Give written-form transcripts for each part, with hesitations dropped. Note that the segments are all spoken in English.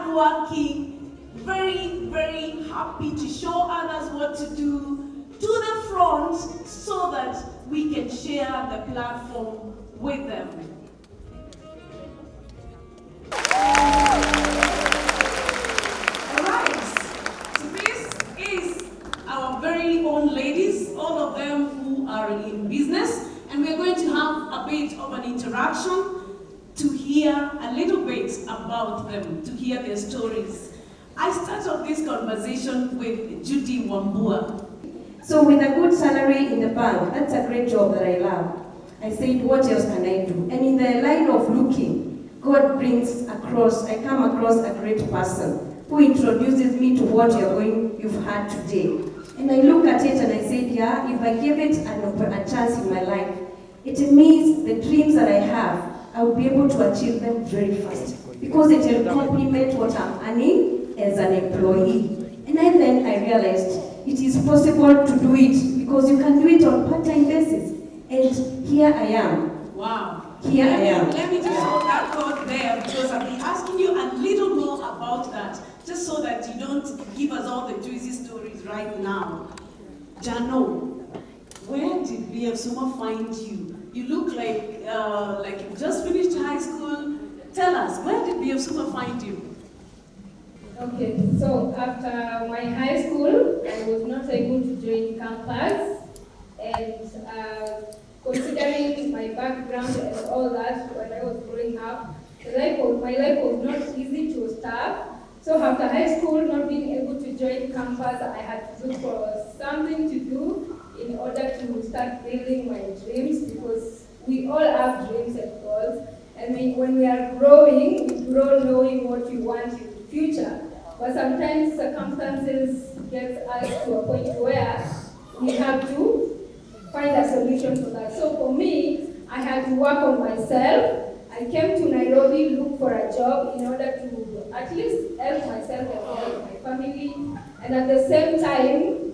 hardworking, very, very happy to show others what to do, to the front so that we can share the platform with them. Alright, so this is our very own ladies, all of them who are in business, and we're going to have a bit of an interaction to hear a little bit about them, to hear their stories. I start off this conversation with Judy Wambua. So with a good salary in the bank, that's a great job that I love. I said, what else can I do? And in the line of looking, I come across a great person who introduces me to what you've had today. And I look at it and I said, yeah, if I give it a chance in my life, it means the dreams that I have, I will be able to achieve them very fast. Because it will complement what I'm earning as an employee. And then I realized it is possible to do it because you can do it on part-time basis. And here I am. Wow. Here I am. Let me just hold that thought there because I'll be asking you a little more about that, just so that you don't give us all the juicy stories right now. Jano, where did BF Suma find you? You look like you just finished high school. Tell us, where did BF Suma find you? Okay, so after my high school, I was not able to join campus, and considering my background and all that when I was growing up, my life was not easy to start. So after high school, not being able to join campus, I had to look for something to do in order to start building my dreams, because we all have dreams and goals. And when we are growing, we grow knowing what we want in the future. But sometimes circumstances get us to a point where we have to find a solution for that. So for me, I had to work on myself. I came to Nairobi, look for a job in order to at least help myself and help my family. And at the same time,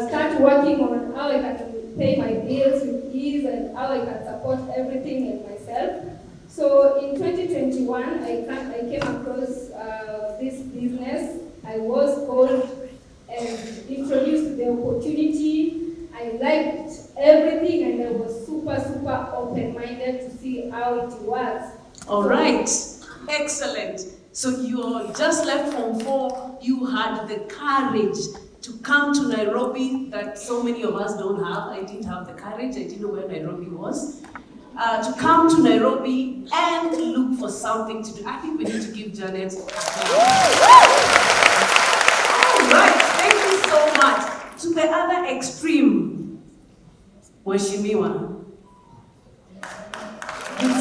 start working on how I can pay my bills with ease and how I can support everything and myself. So in 2021, I came across this business. I was called and introduced to the opportunity. I liked everything and I was super open-minded to see how it works. All right, excellent. So you just left Form 4, you had the courage to come to Nairobi that so many of us don't have. I didn't have the courage, I didn't know where Nairobi was. To come to Nairobi and look for something to do. I think we need to give Janet a clap. All right, thank you so much. To the other extreme, Weshimiwa. Thank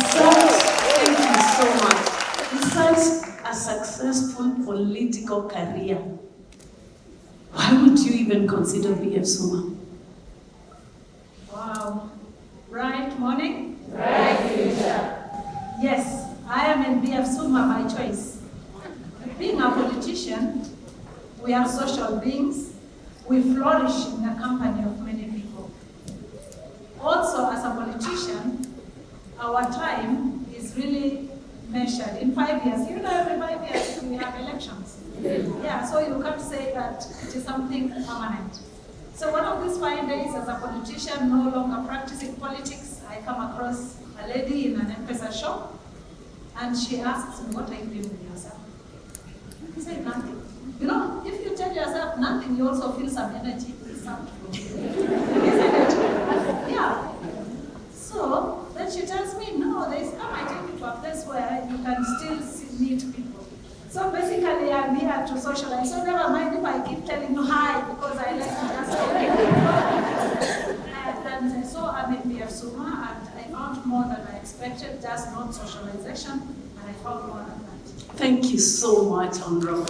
you so much. With such a successful political career, why would you even consider BF Suma? Wow. Right morning? Right future. Yes, I am in BF Suma by choice. Being a politician, we are social beings. We flourish in the company of many people. Also, as a politician, our time is really measured in 5 years. You know, every 5 years we have elections. Yeah, so you can't say that it is something permanent. So one of these 5 days as a politician, no longer practicing politics, I come across a lady in an M-Pesa shop, and she asks me, what are you doing with yourself? I say, nothing. You know, if you tell yourself nothing, you also feel some energy. Isn't it? Yeah. So then she tells me, no, there is come I take you to a place where you can still meet people. So basically, I'm here to socialize. So never mind if I keep telling you hi, because I like to just and so I'm in BF Suma, and I found more than I expected, just not socialization, and I found more than that. Thank you so much, Honorable.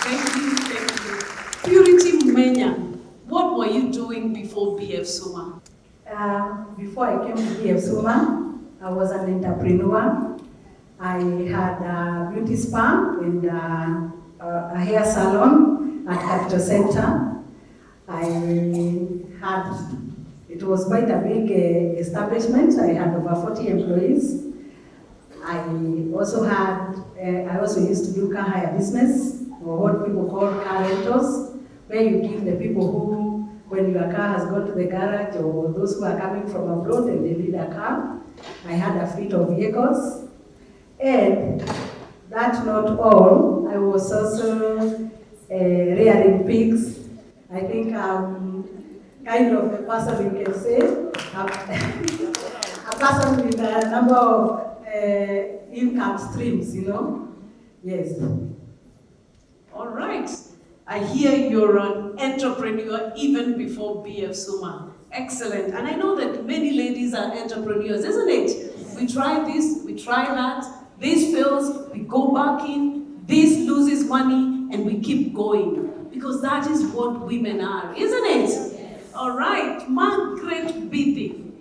Thank you. Purity Mumenya, what were you doing before BF Suma? Before I came to BF Suma, I was an entrepreneur. I had a beauty spa and a hair salon at Capital Center. It was quite a big establishment. I had over 40 employees. I also used to do car hire business, or what people call car rentals, where you give the people who, when your car has gone to the garage, or those who are coming from abroad and they need a car. I had a fleet of vehicles. And that's not all. I was also rearing pigs. I think kind of a person you can say, a person with a number of income streams, you know? Yes. All right. I hear you're an entrepreneur even before BF Suma. Excellent. And I know that many ladies are entrepreneurs, isn't it? We try this, we try that, this fails, we go back in, this loses money, and we keep going. Because that is what women are, isn't it? All right. Margaret Bithi,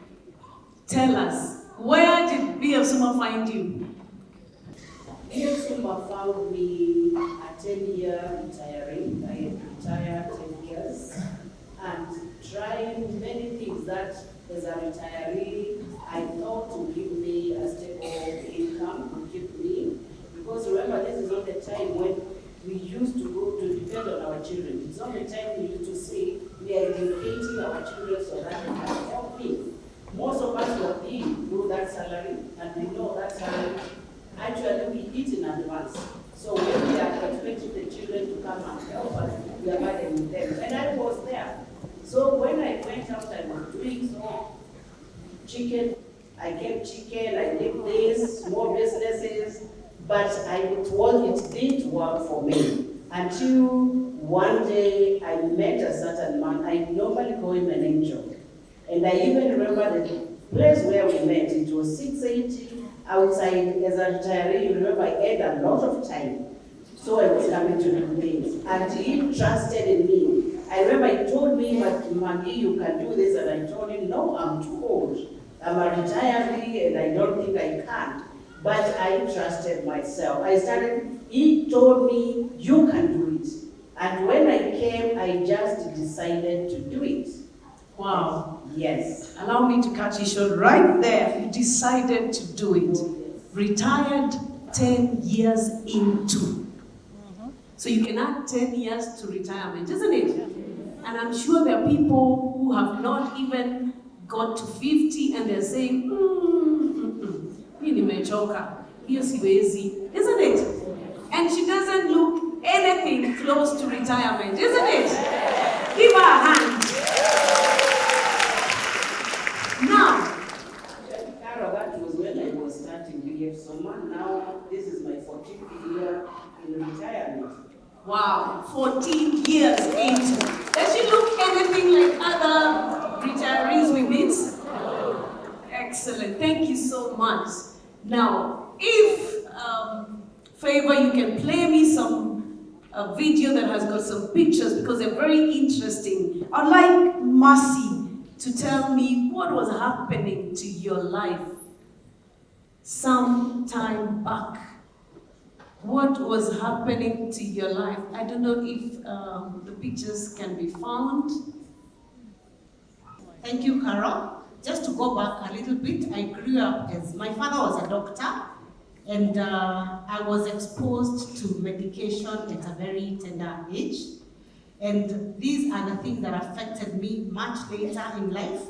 tell us, where did BF Suma find you? BF Suma found me a 10-year retiring. I had retired 10 years and trying many things that as a retiree I thought would give me a stable income, would keep me. Because remember, this is not the time when we used to go to depend on our children. It's not the time we used to say we are educating our children so that they can help me. Most of us were being through that salary, and we know that salary actually we eat in advance. So when we are expecting the children to come and help us, we are burdening them. And I was there. So when I went out, I was doing some chicken. I kept chicken, I did this, small businesses, but it didn't work for me. Until one day I met a certain man. I normally call him an angel. And I even remember the place where we met. It was 680 outside. As a retiree, you remember I had a lot of time. So I was coming to do things. And he trusted in me. I remember he told me, Maggie, you can do this. And I told him, no, I'm too old. I'm a retiree and I don't think I can. But I trusted myself. He told me, you can do it. And when I came, I just decided to do it. Wow. Yes. Allow me to cut you short right there. You decided to do it. Retired 10 years into. So you can add 10 years to retirement, isn't it? And I'm sure there are people who have not even got to 50 and they're saying, mimi nimechoka, hiyo siwezi, isn't it? And she doesn't look anything close to retirement, isn't it? Give her a hand. Now, Carol, that was when I was starting BF Suma. Now, this is my 14th year in retirement. wow, 14 years into. Does she look anything like other retirees we meet? Excellent, thank you so much. Now, if favor, you can play me a video that has got some pictures because they're very interesting. I'd like Mercy to tell me what was happening to your life some time back. What was happening to your life? I don't know if the pictures can be found. Thank you, Carol. Just to go back a little bit, I grew up my father was a doctor, and I was exposed to medication at a very tender age. And these are the things that affected me much later in life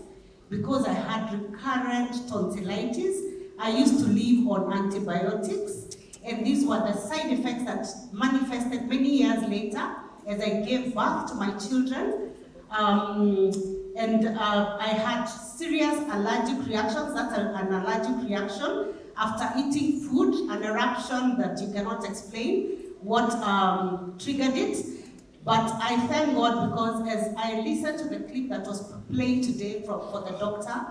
because I had recurrent tonsillitis. I used to live on antibiotics, and these were the side effects that manifested many years later as I gave birth to my children. I had serious allergic reactions. That's an allergic reaction after eating food, an eruption that you cannot explain what triggered it. But I thank God because as I listened to the clip that was played today for the doctor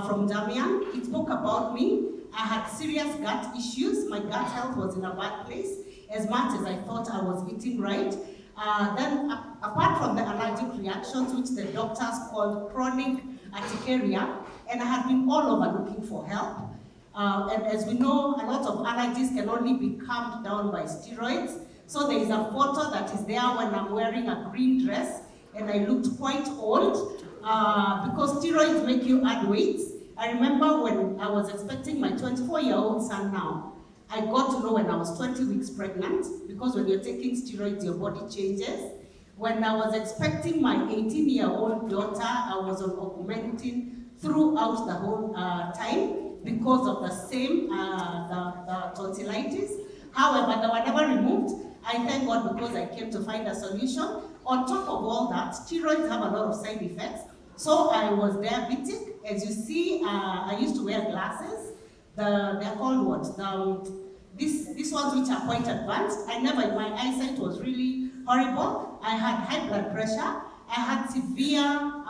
from Damian, it spoke about me. I had serious gut issues. My gut health was in a bad place as much as I thought I was eating right. Then apart from the allergic reactions, which the doctors called chronic urticaria, and I had been all over looking for help. And as we know, a lot of allergies can only be calmed down by steroids. So there is a photo that is there when I'm wearing a green dress, and I looked quite old because steroids make you add weight. I remember when I was expecting my 24-year-old son now. I got to know when I was 20 weeks pregnant, because when you're taking steroids, your body changes. When I was expecting my 18-year-old daughter, I was on augmentin throughout the whole time because of the same, the tonsillitis. However, they were never removed. I thank God because I came to find a solution. On top of all that, steroids have a lot of side effects. So I was diabetic. As you see, I used to wear glasses. They're called what? These ones which are quite advanced. My eyesight was really horrible. I had high blood pressure. I had severe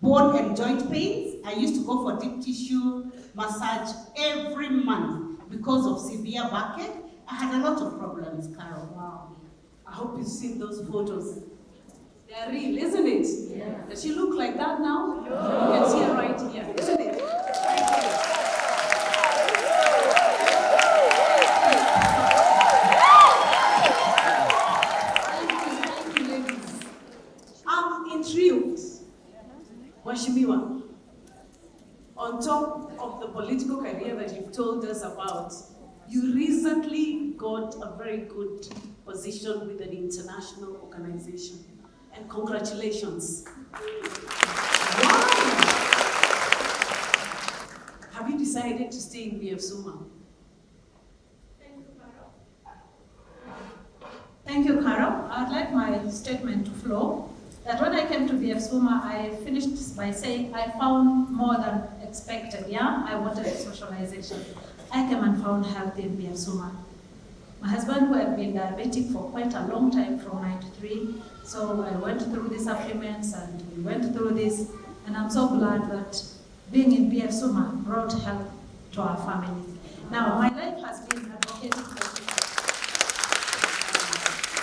bone and joint pains. I used to go for deep tissue massage every month because of severe backache. I had a lot of problems, Carol. Wow. I hope you've seen those photos. They're real, isn't it? Yeah. Does she look like that now? No. You can see her right here, isn't it? Thank you, ladies. I'm intrigued, Washimiwa, on top of the political career that you've told us about, you recently got a very good position with an international organization. And congratulations. Wow! Have you decided to stay in BF Suma? Thank you, Carol. I'd like my statement to flow. That when I came to BF Suma, I finished by saying I found more than expected. Yeah, I wanted socialization. I came and found health in BF Suma. My husband, who had been diabetic for quite a long time, from 93, so I went through the supplements and we went through this, and I'm so glad that being in BF Suma brought health to our family. Now, my life has been advocating for people.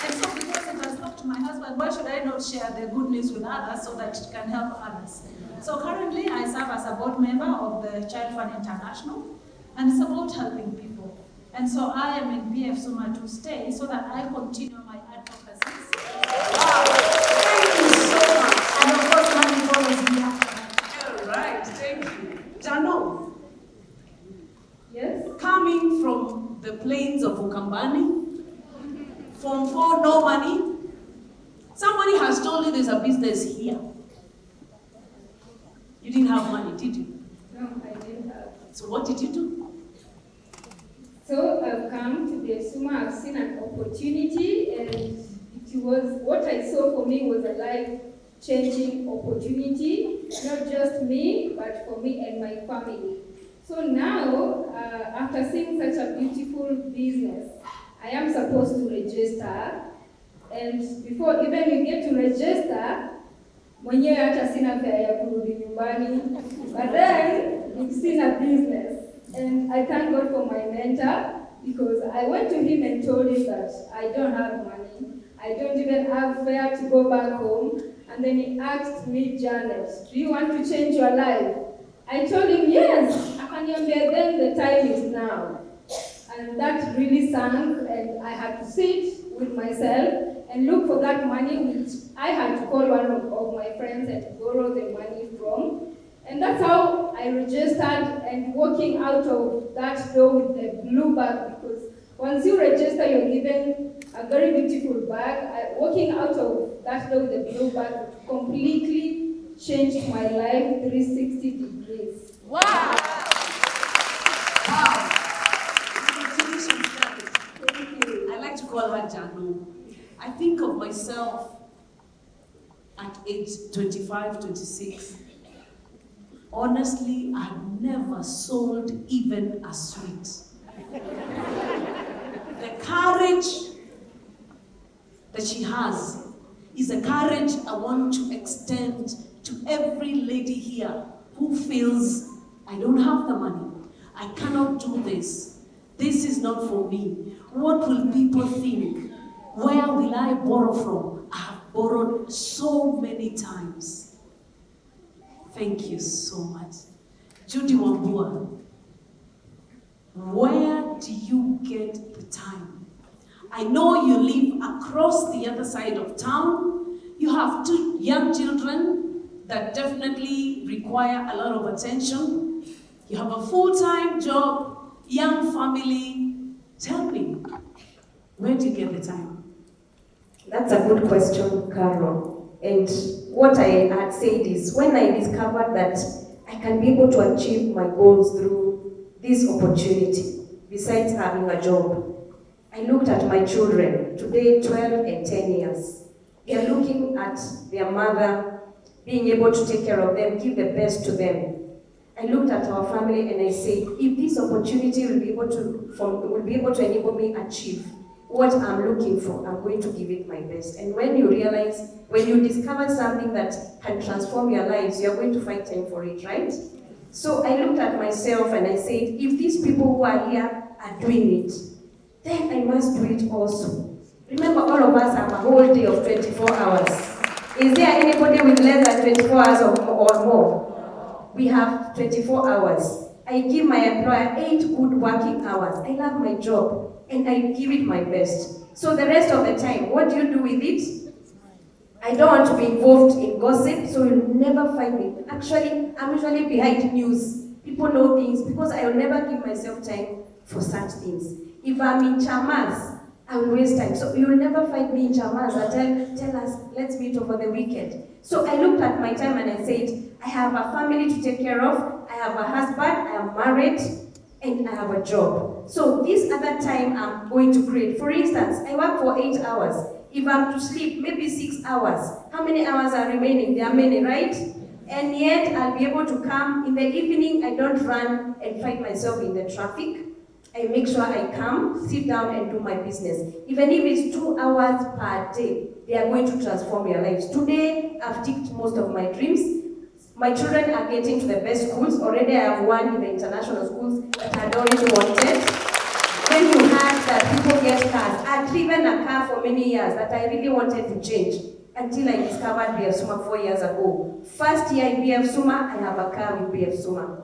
And so because it has helped my husband, why should I not share the good news with others so that it can help others? So currently, I serve as a board member of the Child Fund International, and it's about helping people. And so I am in BF Suma to stay so that I continue my advocacy. Wow, thank you so much. And of course, money follows me after that. All right, thank you. Jano, Yes? coming from the plains of Ukambani, from for no money, somebody has told you there's a business here. You didn't have money, did you? No, I didn't have. So what did you do? So I've come to the Suma, I've seen an opportunity, and it was, what I saw for me was a life-changing opportunity, not just me, but for me and my family. So now, after seeing such a beautiful business, I am supposed to register, and before even you get to register, mwenyewe hata sina fare ya kurudi nyumbani, but then you've seen a business. And I thank God for my mentor, because I went to him and told him that I don't have money, I don't even have fare to go back home. And then he asked me, Janet, do you want to change your life? I told him, yes. Akaniambia, then the time is now. And that really sank, and I had to sit with myself and look for that money, which I had to call one of my friends and borrow the money from. And that's how I registered, and walking out of that door with the blue bag, because once you register, you're given a very beautiful bag. Walking out of that door with the blue bag completely changed my life 360 degrees. Wow! Wow! Congratulations, Janet. Thank you. I like to call her Janu. I think of myself at age 25, 26. Honestly, I had never sold even a sweet. The courage that she has is a courage I want to extend to every lady here who feels, I don't have the money, I cannot do this, this is not for me. What will people think? Where will I borrow from? I have borrowed so many times. Thank you so much. Judy Wambua, where do you get the time? I know you live across the other side of town. You have 2 young children. that definitely require a lot of attention. You have a full-time job, young family. Tell me, where do you get the time? That's a good question, Carol. And what I had said is, when I discovered that I can be able to achieve my goals through this opportunity, besides having a job, I looked at my children, today 12 and 10 years. They are looking at their mother, being able to take care of them, give the best to them. I looked at our family and I said, if this opportunity will be able to enable me achieve what I'm looking for, I'm going to give it my best. And when you realize, when you discover something that can transform your lives, you're going to find time for it, right? So I looked at myself and I said, if these people who are here are doing it, then I must do it also. Remember, all of us have a whole day of 24 hours. Is there anybody with less than 24 hours or more? We have 24 hours. I give my employer 8 good working hours. I love my job and I give it my best. So the rest of the time, what do you do with it? I don't want to be involved in gossip, so you'll never find me. Actually, I'm usually behind news. People know things because I will never give myself time for such things. If I'm in chamas, I will waste time. So you will never find me in chamas. I tell us, let's meet over the weekend. So I looked at my time and I said, I have a family to take care of, I have a husband, I am married, and I have a job. So this other time I'm going to create. For instance, I work for 8 hours. If I'm to sleep, maybe 6 hours. How many hours are remaining? There are many, right? And yet I'll be able to come in the evening. I don't run and find myself in the traffic. I make sure I come, sit down and do my business. Even if it's 2 hours per day, they are going to transform your lives. Today, I've ticked most of my dreams. My children are getting to the best schools. Already I have one in the international schools that I'd always wanted. When you had that people get cars, I'd driven a car for many years that I really wanted to change until I discovered BF Suma 4 years ago. First year in BF Suma, I have a car with BF Suma.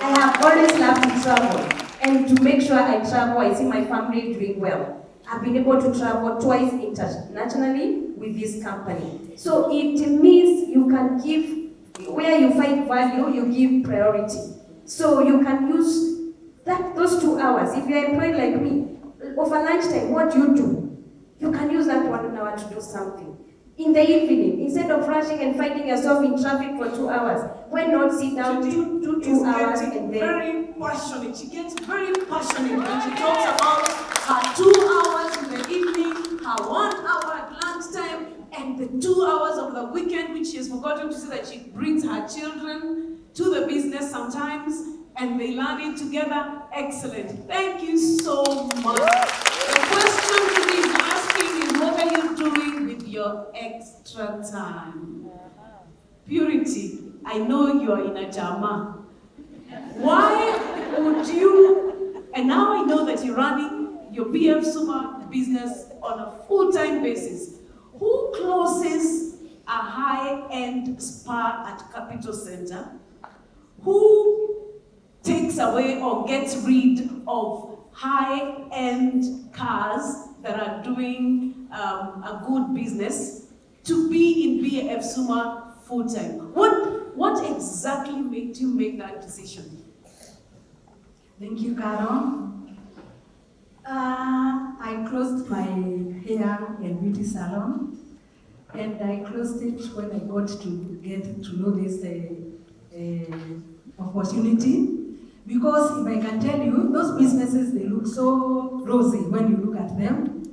I have always loved to travel. And to make sure I travel, I see my family doing well. I've been able to travel twice internationally with this company. So it means you can give, where you find value, you give priority. So you can use those 2 hours. If you're employed like me, over lunchtime, what do? You can use that 1 hour to do something. In the evening, instead of rushing and finding yourself in traffic for 2 hours, why not sit down do 2 hours and then... Very passionate. She gets very passionate when she talks about her 2 hours in the evening, her 1 hour at lunchtime, and the 2 hours of the weekend, which she has forgotten to say that she brings her children to the business sometimes, and they learn it together. Excellent. Thank you so much. The question she is asking is, what are you doing with your extra time? Purity, I know you are in a jama. Why would you, and now I know that you're running your BF Suma business on a full-time basis. Who closes a high-end spa at Capital Center? Who takes away or gets rid of high-end cars that are doing a good business to be in BF Suma full-time? What exactly made you make that decision? Thank you, Carol. I closed my hair and beauty salon, and I closed it when I got to get to know this opportunity. Because if I can tell you, those businesses, they look so rosy when you look at them,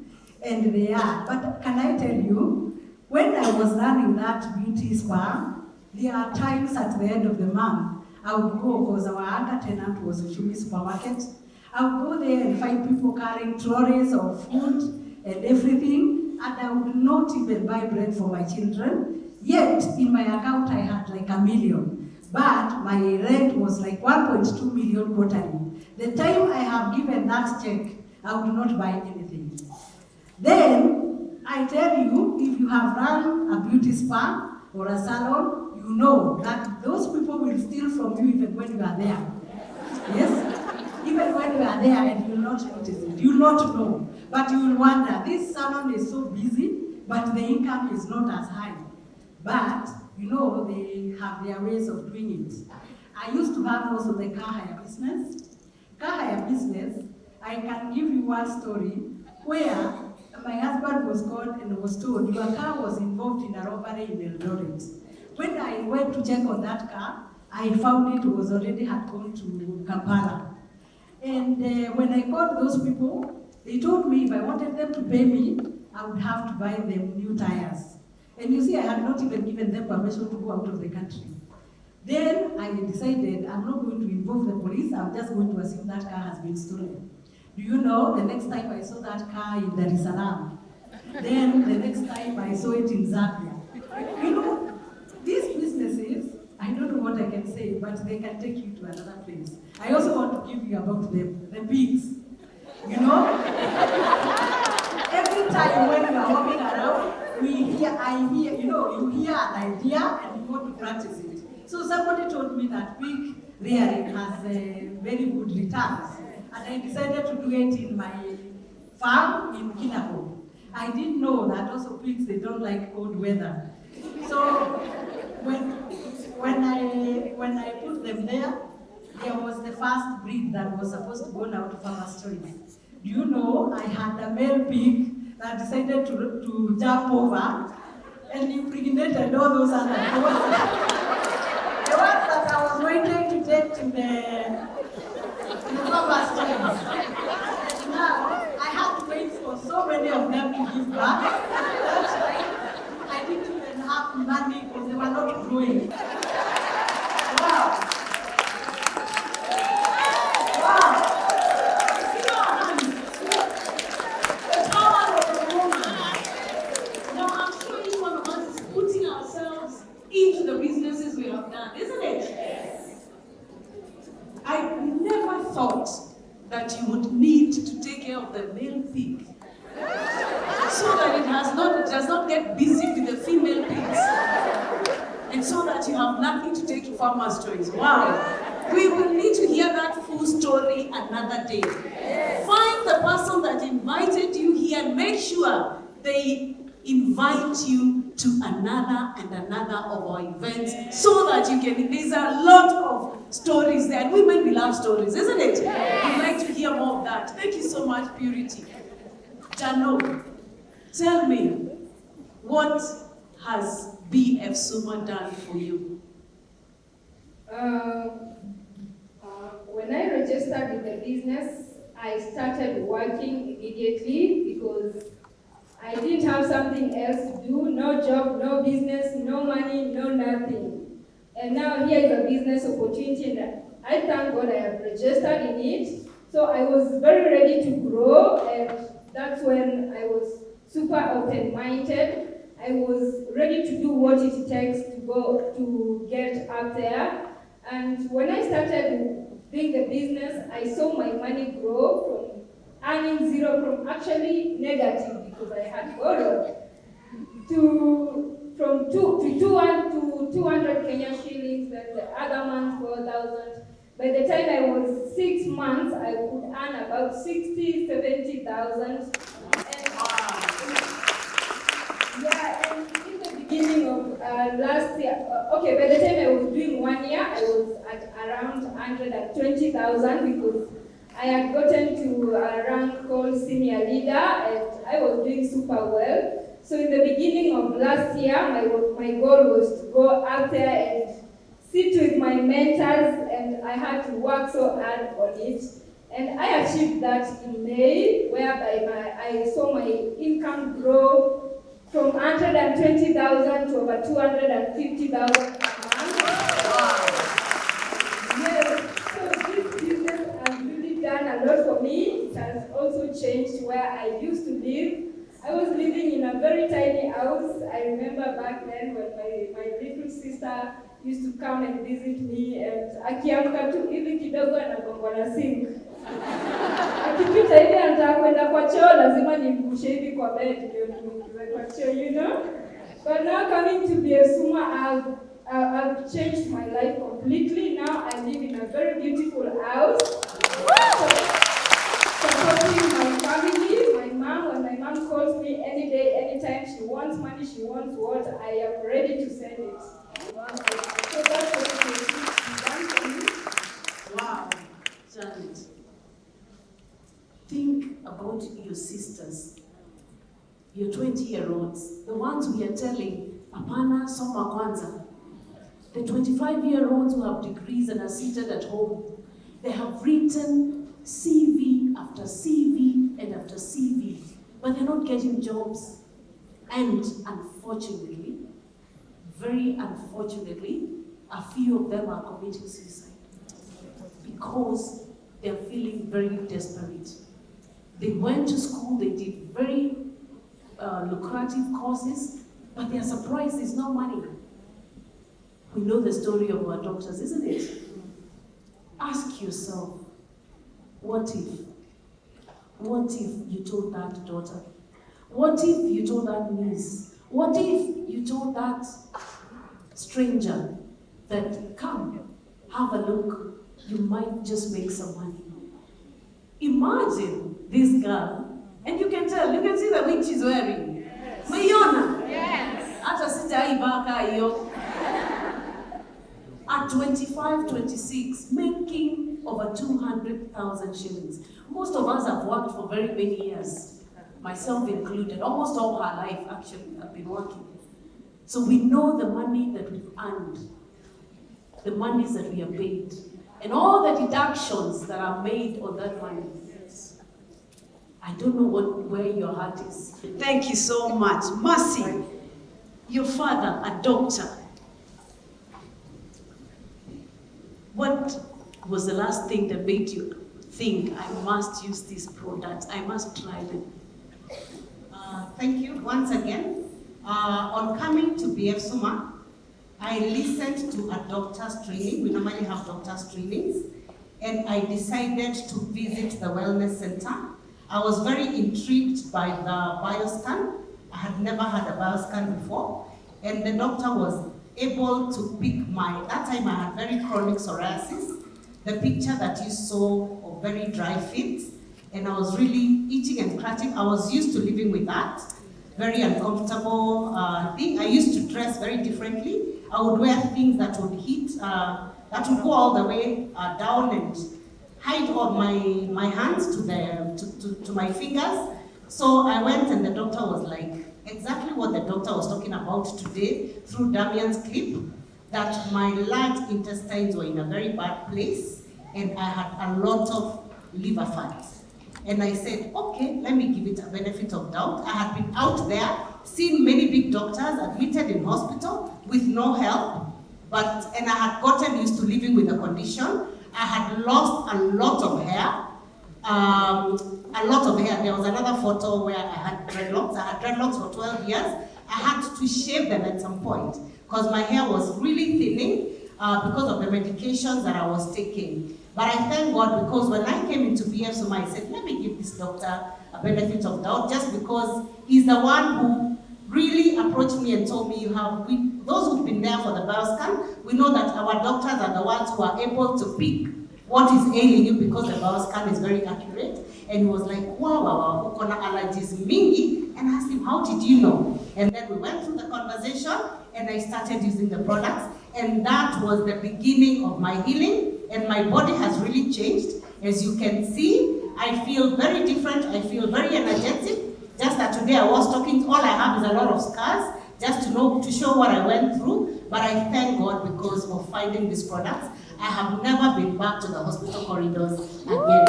and they are. But can I tell you, when I was running that beauty spa, there are times at the end of the month, I would go, because our anchor tenant was a Suma supermarket. I would go there and find people carrying trolleys of food and everything, and I would not even buy bread for my children. Yet, in my account, I had like $1 million. But my rent was like 1.2 million quarterly. The time I have given that check, I would not buy anything. Then, I tell you, if you have run a beauty spa or a salon, you know that those people will steal from you even when you are there. Yes? Even when you are there and you will not notice it, you will not know. But you will wonder, this salon is so busy, but the income is not as high. But you know, they have their ways of doing it. I used to have also the car hire business. Car hire business, I can give you one story where my husband was called and was told your car was involved in a robbery in Eldoret. When I went to check on that car, I found it was already had gone to Kampala. And when I called those people, they told me if I wanted them to pay me, I would have to buy them new tires. And you see, I had not even given them permission to go out of the country. Then I decided I'm not going to involve the police, I'm just going to assume that car has been stolen. Do you know, the next time I saw that car in Dar es Salaam, then the next time I saw it in Zambia. You know, these businesses, I don't know what I can say, but they can take you to another place. I also want to give you about the pigs. You know, every time when we are walking around, you hear an idea and you want to practice it. So somebody told me that pig rearing has very good returns. And I decided to do it in my farm in Kinako. I didn't know that also pigs, they don't like cold weather. So when I put them there was the first breed that was supposed to go out to farmer's choice. Do you know, I had a male pig that decided to jump over and impregnated all those other ones. The ones that I was waiting to take to the farmer's choice. Now, I had to wait for so many of them to give back. That's why I didn't even have money because they were not growing. Wow. Into the businesses we have done, isn't it? Yes. I never thought that you would need to take care of the male pig so that it does not get busy with the female pigs, and so that you have nothing to take to farmer's choice. Wow. We will need to hear that full story another day. Find the person that invited you here and make sure they invite you to another and another of our events so that you can, there's a lot of stories there. And women, we love stories, isn't it? We'd like to hear more of that. Thank you so much, Purity. Jano, tell me, what has BF Suma done for you? When I registered with the business, I started working immediately because I didn't have something else to do, no job, no business, no money, no nothing. And now here is a business opportunity and I thank God I have registered in it. So I was very ready to grow, and that's when I was super open-minded. I was ready to do what it takes to get up there. And when I started doing the business, I saw my money grow from earning zero, from actually negative because I had borrowed, from 200 Kenya shillings, then the other month 4,000. By the time I was 6 months, I could earn about 60, 70,000. Yeah, and in the beginning of last year, by the time I was doing 1 year, I was at around 120,000 because I had gotten to a rank called senior leader and I was doing super well. So in the beginning of last year, my goal was to go out there and sit with my mentors, and I had to work so hard on it. And I achieved that in May, whereby I saw my income grow from 120,000 to over 250,000 per month. Wow. Yes, so this business has really done a lot for me. It has also changed where I used to live. I was living in a very tiny house. I remember back then when my little sister used to come and visit me, and akiamka tu hivi kidogo anagongwa na sink. Akipita hivi anataka kwenda kwa choo, lazima nimgushe hivi kwa bed ndio niingize kwa choo, you know. But now coming to BF Suma, I've changed my life completely. Now I live in a very beautiful house. Supporting my family, my mom. When my mom calls me any day, anytime she wants money, she wants what, I am ready to send it. So that's what we done for me. Wow, Janet. Think about your sisters, your 20-year-olds, the ones we are telling, Apana Soma Kwanza. The 25-year-olds who have degrees and are seated at home. They have written CV after CV and after CV, but they're not getting jobs. And unfortunately, very unfortunately, a few of them are committing suicide because they're feeling very desperate. They went to school, they did very lucrative courses, but they're surprised there's no money. We know the story of our doctors, isn't it? Ask yourself, what if? What if you told that daughter? What if you told that niece? What if you told that stranger that, come, have a look, you might just make some money? Imagine this girl, and you can tell, you can see the wig she's wearing. Yes. Mayona? Yes. Ata sitaibaka iyo. At 25, 26, making over 200,000 shillings. Most of us have worked for very many years, myself included. Almost all her life, actually, I've been working. So we know the money that we've earned, the monies that we have paid, and all the deductions that are made on that money. I don't know where your heart is. Thank you so much. Mercy, your father, a doctor. What was the last thing that made you think, I must use this product, I must try them? Thank you once again. On coming to BF Suma, I listened to a doctor's training. We normally have doctor's trainings. And I decided to visit the wellness center. I was very intrigued by the bioscan. I had never had a bioscan before. And the doctor was able to pick that time I had very chronic psoriasis, the picture that you saw of very dry feet, and I was really itching and scratching. I was used to living with that, very uncomfortable thing. I used to dress very differently. I would wear things that would that would go all the way down and hide all my hands to my fingers. So I went and the doctor was like, exactly what the doctor was talking about today through Damian's clip, that my large intestines were in a very bad place and I had a lot of liver fat. And I said, okay, let me give it a benefit of doubt. I had been out there, seen many big doctors, admitted in hospital with no help, and I had gotten used to living with the condition. I had lost a lot of hair. There was another photo where I had dreadlocks. I had dreadlocks for 12 years. I had to shave them at some point because my hair was really thinning because of the medications that I was taking. But I thank God because when I came into BF Suma, I said, let me give this doctor a benefit of doubt just because he's the one who really approached me and told me, those who've been there for the bioscan, we know that our doctors are the ones who are able to pick what is ailing you because the bioscan is very accurate. And he was like, wow, ukona allergies mingi. And I asked him, how did you know? And then we went through the conversation and I started using the products. And that was the beginning of my healing. And my body has really changed. As you can see, I feel very different. I feel very energetic. Just that today I was talking, all I have is a lot of scars, just to show what I went through. But I thank God because of finding these products. I have never been back to the hospital corridors again. Wow.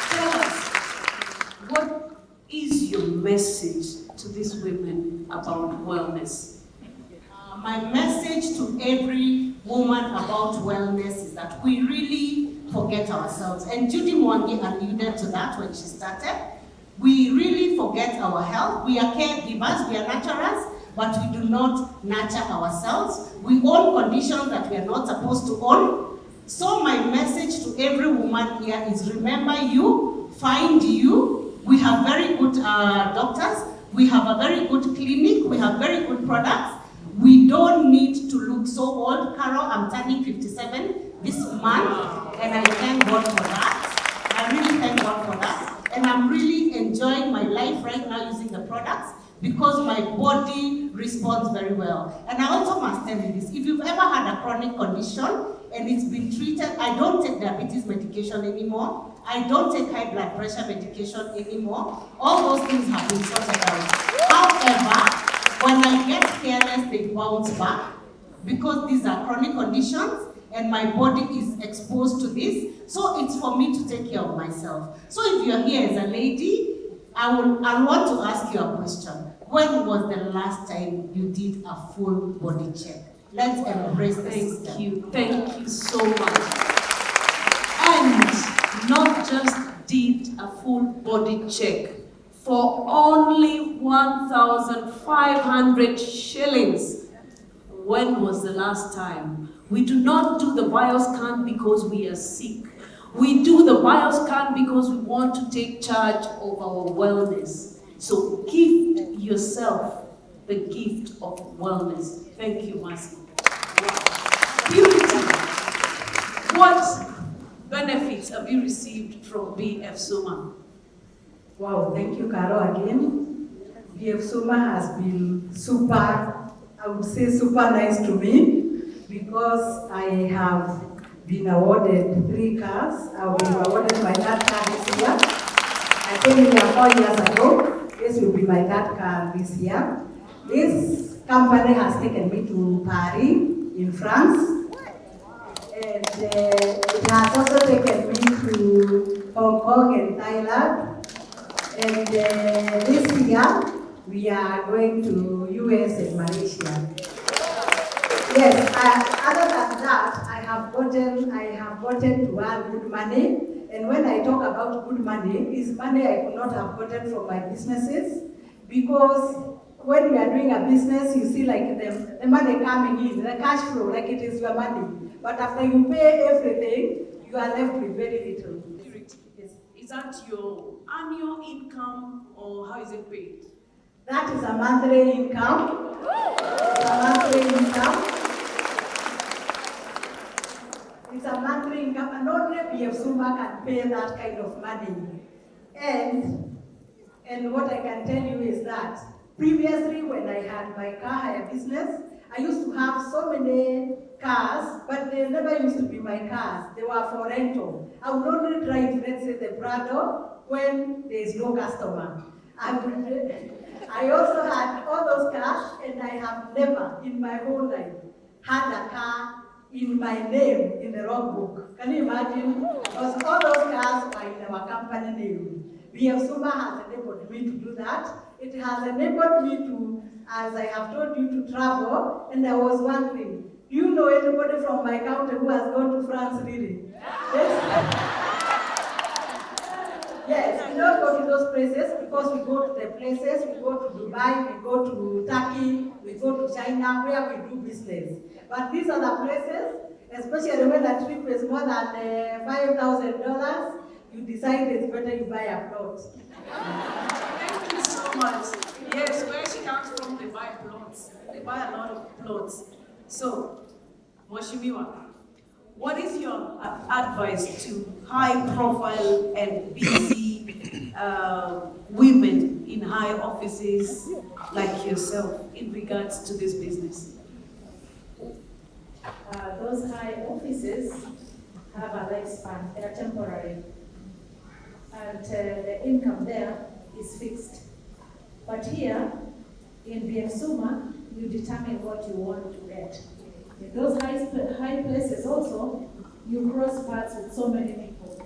Tell us, what is your message to these women about wellness? My message to every woman about wellness is that we really forget ourselves. And Judy Mwangi alluded to that when she started. We really forget our health. We are caregivers, we are nurturers, but we do not nurture ourselves. We own conditions that we are not supposed to own. So my message to every woman here is remember you, find you. We have very good doctors. We have a very good clinic. We have very good products. We don't need to look so old. Carol, I'm turning 57 this month, and I thank God for that. I really thank God for that. And I'm really enjoying my life right now using the products because my body responds very well. And I also must tell you this, if you've ever had a chronic condition and it's been treated, I don't take diabetes medication anymore, I don't take high blood pressure medication anymore, all those things have been sorted out. However, when I get careless, they bounce back because these are chronic conditions and my body is exposed to this, so it's for me to take care of myself. So if you're here as a lady, I want to ask you a question. When was the last time you did a full body check? Let's embrace the system. Thank you so much. And not just did a full body check, for only 1,500 shillings. When was the last time? We do not do the bioscan because we are sick. We do the bioscan because we want to take charge of our wellness. So gift yourself the gift of wellness. Thank you, Mercy. Purity. What benefits have you received from BF Suma? Wow, thank you, Caro, again. BF Suma has been super, I would say super nice to me because I have been awarded 3 cars. I've been awarded my 3rd car this year. I came here 4 years ago. This will be my 3rd car this year. This company has taken me to Paris in France. And it has also taken me to Hong Kong and Thailand. And this year, we are going to US and Malaysia. Yes, other than that, I have gotten to earn good money. And when I talk about good money, it's money I could not have gotten from my businesses. Because when you are doing a business, you see like the money coming in, the cash flow, like it is your money. But after you pay everything, you are left with very little. Yes. Is that your annual income or how is it paid? That is a monthly income. It's a monthly income, and only BF Suma can pay that kind of money. And what I can tell you is that previously, when I had my car hire business, I used to have so many cars, but they never used to be my cars. They were for rental. I would only drive, let's say, the Prado when there is no customer. I also had all those cars, and I have never in my whole life had a car in my name in the wrong book. Can you imagine? Because all those cars were in our company name. BF Suma has enabled me to do that. It has enabled me to, as I have told you, to travel. And there was one thing. Do you know anybody from my county who has gone to France really? Yes. Yes, we don't go to those places because we go to the places, we go to Dubai, we go to Turkey, we go to China, where we do business. But these are the places, especially when the trip is more than $5,000, you decide it's better you buy a plot. Thank you so much. Yes, where she comes from, they buy plots. They buy a lot of plots. So, Moshimiwa, what is your advice to high-profile and busy women in high offices like yourself in regards to this business? Those high offices have a lifespan, they are temporary. And the income there is fixed. But here, in BF Suma, you determine what you want to get. In those high places also, you cross paths with so many people.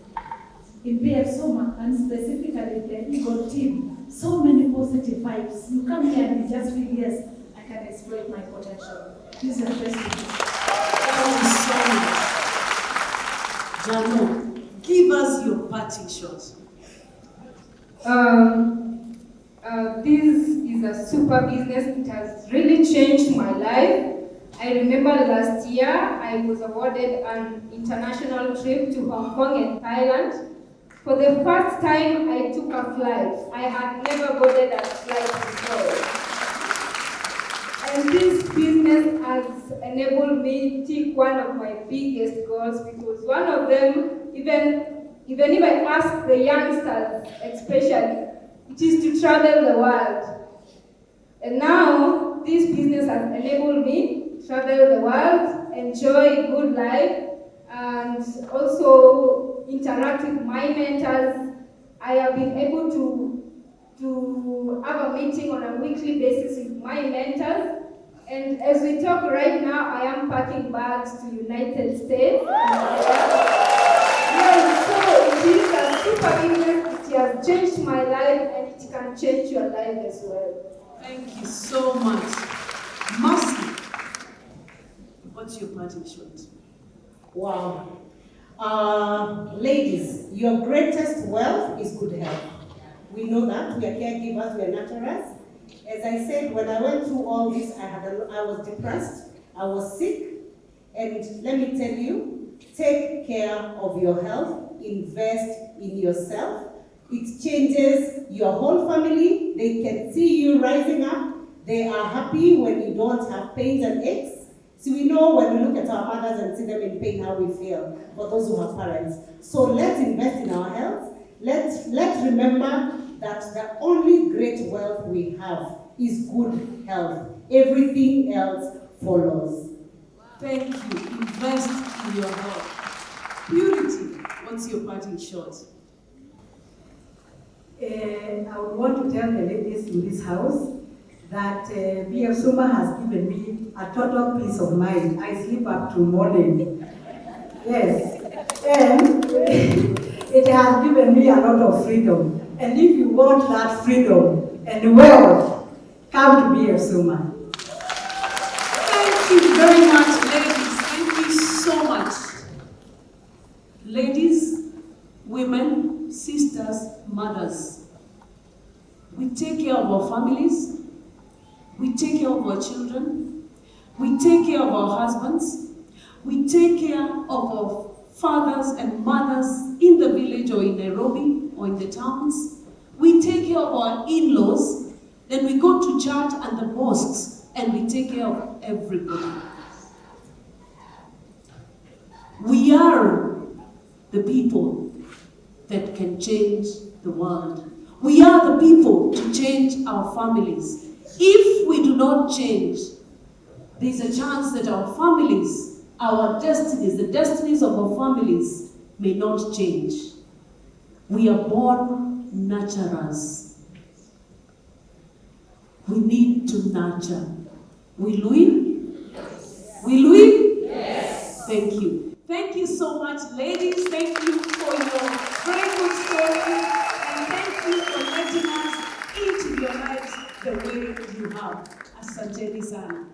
In BF Suma, and specifically the Eagle team, so many positive vibes. You come here and you just feel, yes, I can exploit my potential. This is the best thing. Thank you so much. Jano, give us your parting shots. This is a super business. It has really changed my life. I remember last year I was awarded an international trip to Hong Kong and Thailand. For the first time I took a flight. I had never boarded a flight before. And this business has enabled me to take one of my biggest goals, because one of them, even if I ask the youngsters especially, it is to travel the world. And now, this business has enabled me to travel the world, enjoy good life, and also interact with my mentors. I have been able to have a meeting on a weekly basis with my mentors. And as we talk right now, I am packing bags to United States. Yes, so it is a super business. It has changed my life and it can change your life as well. Thank you so much. Mercy, what's your parting shot? Wow. Ladies, your greatest wealth is good health. We know that. We are caregivers, we are nurturers. As I said, when I went through all this, I was depressed, I was sick, and let me tell you, take care of your health, invest in yourself. It changes your whole family. They can see you rising up. They are happy when you don't have pains and aches. So we know when we look at our mothers and see them in pain, how we feel, for those who have parents. So let's invest in our health. Let's remember that the only great wealth we have is good health. Everything else follows. Thank you. Invest in your health. Purity, what's your parting shot? I would want to tell the ladies in this house that BF Suma has given me a total peace of mind. I sleep up to morning. Yes. And it has given me a lot of freedom. And if you want that freedom and wealth, come to BF Suma. Thank you very much, ladies. Thank you so much. Ladies, women, sisters, mothers, we take care of our families, we take care of our children, we take care of our husbands, we take care of our fathers and mothers in the village or in Nairobi or in the towns. We take care of our in-laws, then we go to church and the mosques and we take care of everybody. We are the people that can change the world. We are the people to change our families. If we do not change, there's a chance that our families, our destinies, the destinies of our families may not change. We are born nurturers. We need to nurture. Will we? Will we? Yes. Thank you. Thank you so much, ladies. Thank you for your very good story. And thank you for letting us into your lives the way you have. Asanteni sana.